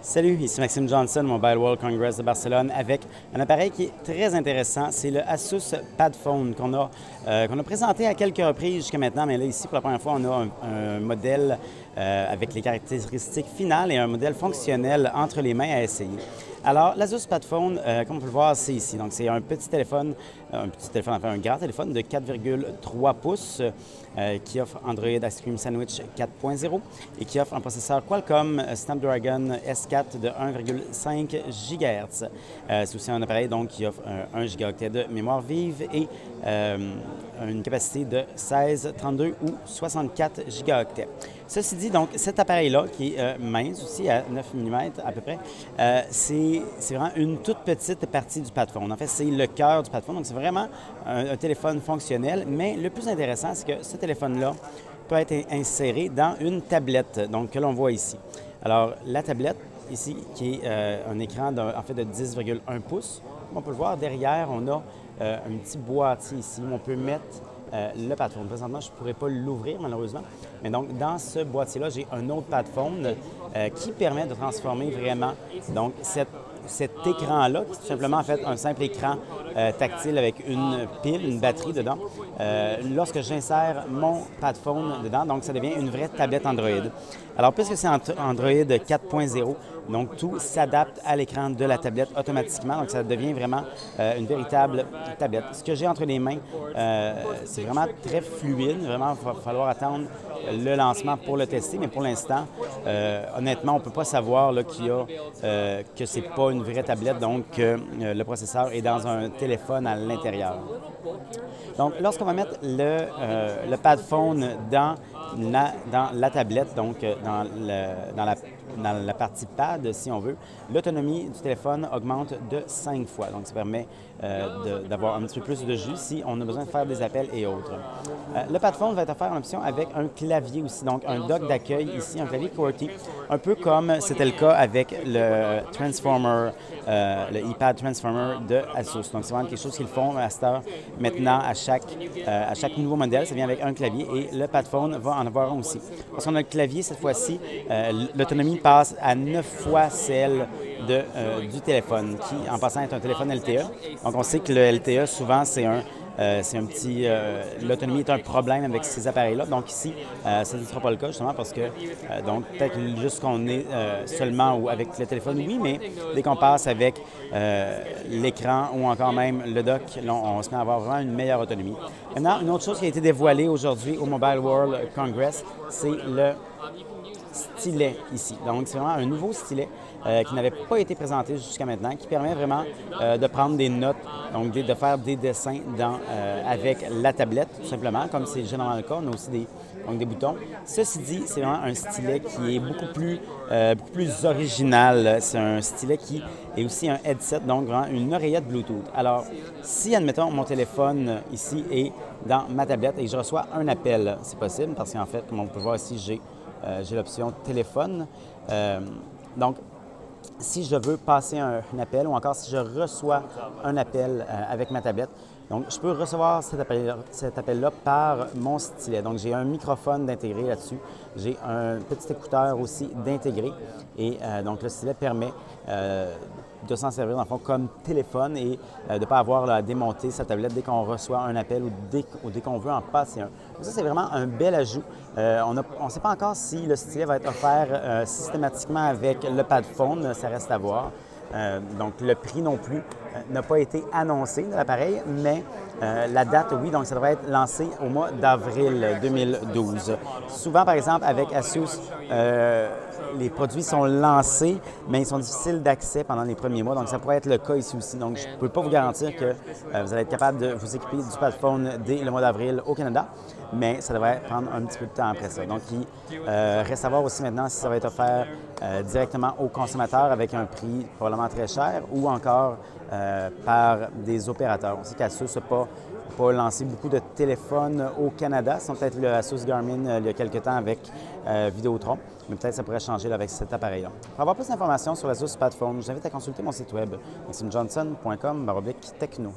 Salut, ici Maxime Johnson, Mobile World Congress de Barcelone, avec un appareil qui est très intéressant. C'est le Asus Padphone qu'on a présenté à quelques reprises jusqu'à maintenant, mais là, ici, pour la première fois, on a un modèle avec les caractéristiques finales et un modèle fonctionnel entre les mains à essayer. Alors, l'Asus Padphone, comme on peut le voir, c'est ici. Donc, c'est un enfin un grand téléphone de 4,3 pouces qui offre Android Ice Cream Sandwich 4.0 et qui offre un processeur Qualcomm Snapdragon S4 de 1,5 GHz. C'est aussi un appareil donc, qui offre 1 gigaoctet de mémoire vive et une capacité de 16, 32 ou 64 gigaoctets. Ceci dit, donc, cet appareil-là, qui est mince aussi, à 9 mm à peu près, c'est vraiment une toute petite partie du Padphone. En fait, c'est le cœur du Padphone, donc c'est vraiment un téléphone fonctionnel, mais le plus intéressant, c'est que ce téléphone-là peut être inséré dans une tablette, donc que l'on voit ici. Alors, la tablette, ici, qui est un écran de 10,1 pouces, on peut le voir derrière, on a un petit boîtier ici où on peut mettre le Padphone. Présentement, je ne pourrais pas l'ouvrir malheureusement, mais donc dans ce boîtier-là, j'ai un autre Padphone qui permet de transformer vraiment donc cet écran-là, qui est tout simplement en fait un simple écran tactile avec une pile, une batterie dedans. Lorsque j'insère mon Padphone dedans, donc ça devient une vraie tablette Android. Alors, puisque c'est Android 4.0, donc tout s'adapte à l'écran de la tablette automatiquement, donc ça devient vraiment une véritable tablette. Ce que j'ai entre les mains, c'est vraiment très fluide, vraiment il va falloir attendre le lancement pour le tester, mais pour l'instant, honnêtement, on ne peut pas savoir là, que ce n'est pas une vraie tablette, donc le processeur est dans un téléphone à l'intérieur. Donc, lorsqu'on va mettre le Padphone dans la tablette, donc dans la partie pad, si on veut, l'autonomie du téléphone augmente de 5 fois. Donc, ça permet d'avoir un petit peu plus de jus si on a besoin de faire des appels et autres. Le Padphone va être offert en option avec un clavier aussi, donc un dock d'accueil ici, un clavier QWERTY, un peu comme c'était le cas avec le Transformer, le iPad Transformer de Asus. Donc, c'est vraiment quelque chose qu'ils font à cette heure maintenant à chaque nouveau modèle. Ça vient avec un clavier et le Padphone va en avoir un aussi. Parce qu'on a le clavier, cette fois-ci, l'autonomie passe à 9 fois celle du téléphone, qui, en passant, est un téléphone LTE. Donc, on sait que le LTE, souvent, l'autonomie est un problème avec ces appareils-là. Donc ici, ça ne sera pas le cas justement parce que, donc peut-être juste qu'on est seulement ou avec le téléphone, oui, mais dès qu'on passe avec l'écran ou encore même le dock, là, on se met à avoir vraiment une meilleure autonomie. Maintenant, une autre chose qui a été dévoilée aujourd'hui au Mobile World Congress, c'est le stylet ici. Donc, c'est vraiment un nouveau stylet qui n'avait pas été présenté jusqu'à maintenant, qui permet vraiment de prendre des notes, donc de faire des dessins avec la tablette, tout simplement, comme c'est généralement le cas. On a aussi des boutons. Ceci dit, c'est vraiment un stylet qui est beaucoup plus original. C'est un stylet qui est aussi un headset, donc vraiment une oreillette Bluetooth. Alors, si, admettons, mon téléphone ici est dans ma tablette et je reçois un appel, c'est possible, parce qu'en fait, comme on peut voir ici, j'ai l'option téléphone. Donc, si je veux passer un appel ou encore si je reçois un appel avec ma tablette, donc je peux recevoir cet appel-là par mon stylet. Donc, j'ai un microphone d'intégrer là-dessus. J'ai un petit écouteur aussi d'intégrer. Et donc, le stylet permet de s'en servir, dans le fond, comme téléphone et de ne pas avoir à démonter sa tablette dès qu'on reçoit un appel ou dès qu'on veut en passer un. Donc ça, c'est vraiment un bel ajout. On ne sait pas encore si le stylet va être offert systématiquement avec le Padphone, ça reste à voir. Donc, le prix non plus n'a pas été annoncé de l'appareil, mais la date, oui, donc ça devrait être lancé au mois d'avril 2012. Souvent, par exemple, avec Asus, les produits sont lancés, mais ils sont difficiles d'accès pendant les premiers mois, donc ça pourrait être le cas ici aussi. Donc, je ne peux pas vous garantir que vous allez être capable de vous équiper du Padphone dès le mois d'avril au Canada, mais ça devrait prendre un petit peu de temps après ça. Donc, il reste à voir aussi maintenant si ça va être offert directement aux consommateurs avec un prix probablement très cher ou encore par des opérateurs. On sait qu'Asus n'a pas lancé beaucoup de téléphones au Canada. Ils ont peut-être le Asus Garmin il y a quelques temps avec Vidéotron, mais peut-être ça pourrait changer là, avec cet appareil-là. Pour avoir plus d'informations sur l'Asus Padphone, je vous invite à consulter mon site web maximjohnson.com/techno.